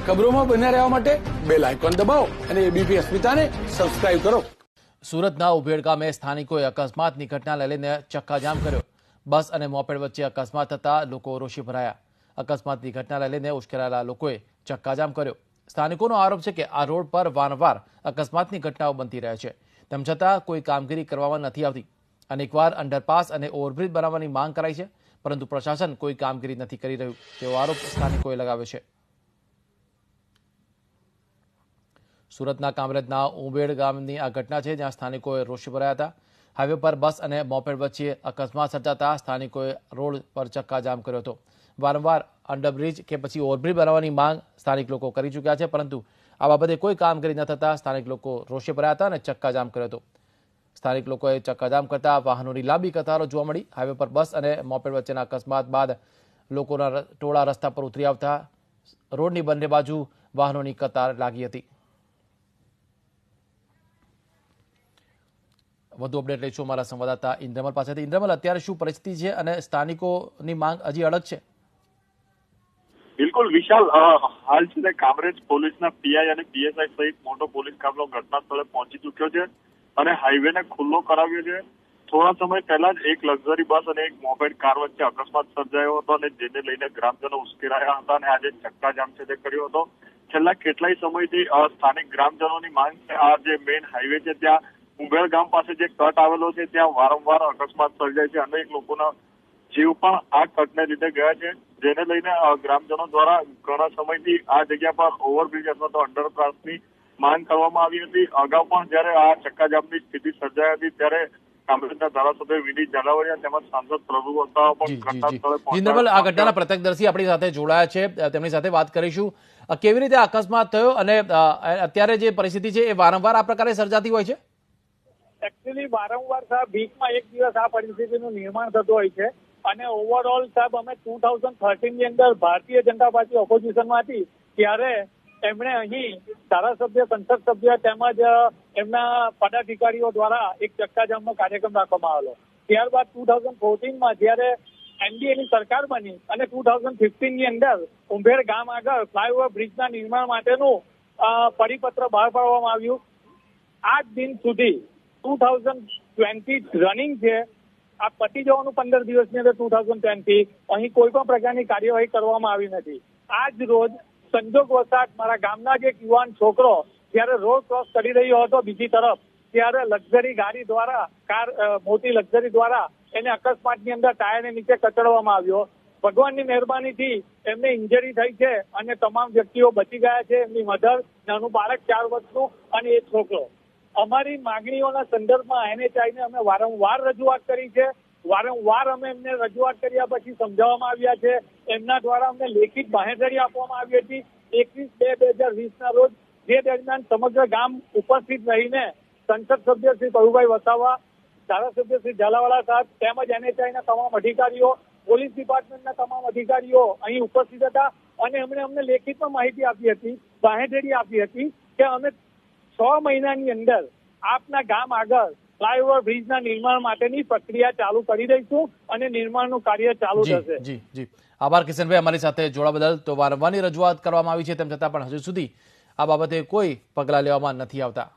ખબરોમાં બન્યા રહેવા માટે બેલ આઇકોન દબાવો અને એબીપી અસ્મિતાને સબસ્ક્રાઇબ કરો। સુરતના ઉભેડ ગામે સ્થાનિકોએ અકસ્માતની ઘટનાને લઈને ચક્કાજામ કર્યો। બસ અને મોપેડ વચ્ચે અકસ્માત થતા લોકો રોષે ભરાયા। અકસ્માતની ઘટનાને લઈને ઉશ્કેરાયેલા લોકોએ ચક્કાજામ કર્યો। સ્થાનિકોનો આરોપ છે કે આ રોડ પર વારંવાર અકસ્માતની ઘટનાઓ બનતી રહે છે, તેમ છતાં કોઈ કામગીરી કરવામાં નથી આવતી। અનેકવાર અંડરપાસ અને ઓવરબ્રિજ બનાવવાની માંગ કરાઈ છે, પરંતુ પ્રશાસન કોઈ કામગીરી નથી કરી રહ્યું તેવો આરોપ સ્થાનિકોએ લગાવ્યો છે। સુરતના કામરેજના ઉંબેડ ગામની આ ઘટના છે, જ્યાં સ્થાનિકોએ રોષે ભરાયા હતા। હાઈવે પર બસ અને મોપેડ વચ્ચે અકસ્માત સર્જાતા સ્થાનિકોએ રોડ પર ચક્કાજામ કર્યો હતો। વારંવાર અંડરબ્રિજ કે પછી ઓવરબ્રિજ બનાવવાની માંગ સ્થાનિક લોકો કરી ચૂક્યા છે, પરંતુ આ બાબતે કોઈ કામગીરી ન થતા સ્થાનિક લોકો રોષે ભરાયા હતા અને ચક્કાજામ કર્યો હતો। સ્થાનિક લોકોએ ચક્કાજામ કરતા વાહનોની લાંબી કતારો જોવા મળી। હાઈવે પર બસ અને મોપેડ વચ્ચેના અકસ્માત બાદ લોકોના ટોળા રસ્તા પર ઉતરી આવતા રોડની બંને બાજુ વાહનોની કતાર લાગી હતી। વધુ અપડેટ લઈશું અમારા સંવાદદાતા ઇન્દ્રમલ પાસેથી। ઇન્દ્રમલ, અત્યારે શું પરિસ્થિતિ છે અને સ્થાનિકોની માંગ હજી અડગ છે? બિલકુલ વિશાલ, હાલ છે કામરેજ પોલીસના પીઆઈ અને પીએસઆઈ સહિત મોટો પોલીસ કાફલો ઘટના સ્થળે પહોંચી ચુક્યો છે અને હાઈવેને ખુલ્લો કરાવ્યો છે। થોડા સમય પહેલા જ એક લક્ઝરી બસ અને એક મોપેડ કાર વચ્ચે અકસ્માત સર્જાયો હતો અને જેને લઈને ગ્રામજનો ઉશ્કેરાયા હતા અને આજે ચક્કાજામ છે તે કર્યો હતો। છેલ્લા કેટલાય સમયથી સ્થાનિક ગ્રામજનોની માંગ છે, આ જે મેઇન હાઈવે છે ત્યાં ઉંબેડ ગામ પાસે જે કટ આવેલો છે ત્યાં વારંવાર અકસ્માત સર્જાય છે। અનેક લોકોના જીવ પણ આ કટને લીધે ગયા છે, જેને લઈને ગ્રામજનો દ્વારા ઘણા સમયથી આ જગ્યા પર ઓવરબ્રિજ અથવા તો અંડરપાસની માંગ કરવામાં આવી હતી। અગાઉ પણ જયારે આ ચક્કાજામની સ્થિતિ સર્જાઈ હતી ત્યારે કામરેજના ધારાસભ્ય વિનીત ઝાલાવાડિયા તેમજ સાંસદ પ્રભુ વસાવા પણ ઘટના સ્થળે પહોંચ્યા। આ ઘટનાના પ્રત્યક્ષદર્શી આપણી સાથે જોડાયા છે, તેમની સાથે વાત કરીશું। કેવી રીતે અકસ્માત થયો અને અત્યારે જે પરિસ્થિતિ છે એ વારંવાર આ પ્રકારે સર્જાતી હોય છે? એકચ્યુઅલી વારંવાર સાહેબ વીકમાં એક દિવસ આ પરિસ્થિતિનું નિર્માણ થતું હોય છે અને ઓવરઓલ સાહેબ અમે 2013 ની અંદર ભારતીય જનતા પાર્ટી ઓપોઝિશનમાં હતી ત્યારે એમણે અહીં ધારાસભ્ય, સંસદ સભ્ય તેમજ એમના પદાધિકારીઓ દ્વારા એક ચક્કાજામનો કાર્યક્રમ રાખવામાં આવેલો। ત્યારબાદ 2014માં જ્યારે એનડીએની સરકાર બની અને 2015 ની અંદર ઉંબેડ ગામ આગળ ફ્લાયઓવર બ્રિજના નિર્માણ માટેનું પરિપત્ર બહાર પાડવામાં આવ્યું। આજ દિન સુધી 2020 રનિંગ છે, આ પતી જવાનું 15 દિવસની અંદર 2020 અહીં કોઈ પણ પ્રકારની કાર્યવાહી કરવામાં આવી નથી। આજ રોજ સંજોગવશાત મારા ગામના જ એક યુવાન છોકરો જ્યારે રોડ ક્રોસ કરી રહ્યો હતો બીજી તરફ, ત્યારે લક્ઝરી ગાડી દ્વારા મોટી લક્ઝરી દ્વારા એને અકસ્માતની અંદર ટાયરને નીચે કચડવામાં આવ્યો। ભગવાનની મહેરબાનીથી એમને ઇન્જરી થઈ છે અને તમામ વ્યક્તિઓ બચી ગયા છે। એમની મધર, નાનું બાળક 4 વર્ષનું અને એક છોકરો। અમારી માંગણીઓના સંદર્ભમાં NHIને અમે વારંવાર રજૂઆત કરી છે। વારંવાર અમે એમને રજૂઆત કર્યા પછી સમજાવવામાં આવ્યા છે। એમના દ્વારા અમને લેખિત બાંહેધરી આપવામાં આવી હતી 21/2/2020ના રોજ, જે દરમિયાન સમગ્ર ગામ ઉપસ્થિત રહીને સંસદ સભ્ય શ્રી પ્રભુભાઈ વસાવા, ધારાસભ્ય શ્રી ઝાલાવાડા સાહેબ તેમજ NHIના તમામ અધિકારીઓ, પોલીસ ડિપાર્ટમેન્ટના તમામ અધિકારીઓ અહીં ઉપસ્થિત હતા અને એમણે અમને લેખિતમાં માહિતી આપી હતી, બાંહેધરી આપી હતી કે અમે 6 મહિનાની અંદર આપના ગામ આગળ ફ્લાયઓવર બ્રિજના નિર્માણ માટેની પ્રક્રિયા ચાલુ કરી દઈશું અને નિર્માણનું કાર્ય ચાલુ થશે। જી, આભાર કિશનભાઈ, અમારી સાથે જોડા બદલ। તો વારંવારની રજૂઆત કરવામાં આવી છે, તેમ છતાં પણ હજુ સુધી આ બાબતે કોઈ પગલાં લેવામાં નથી આવતા।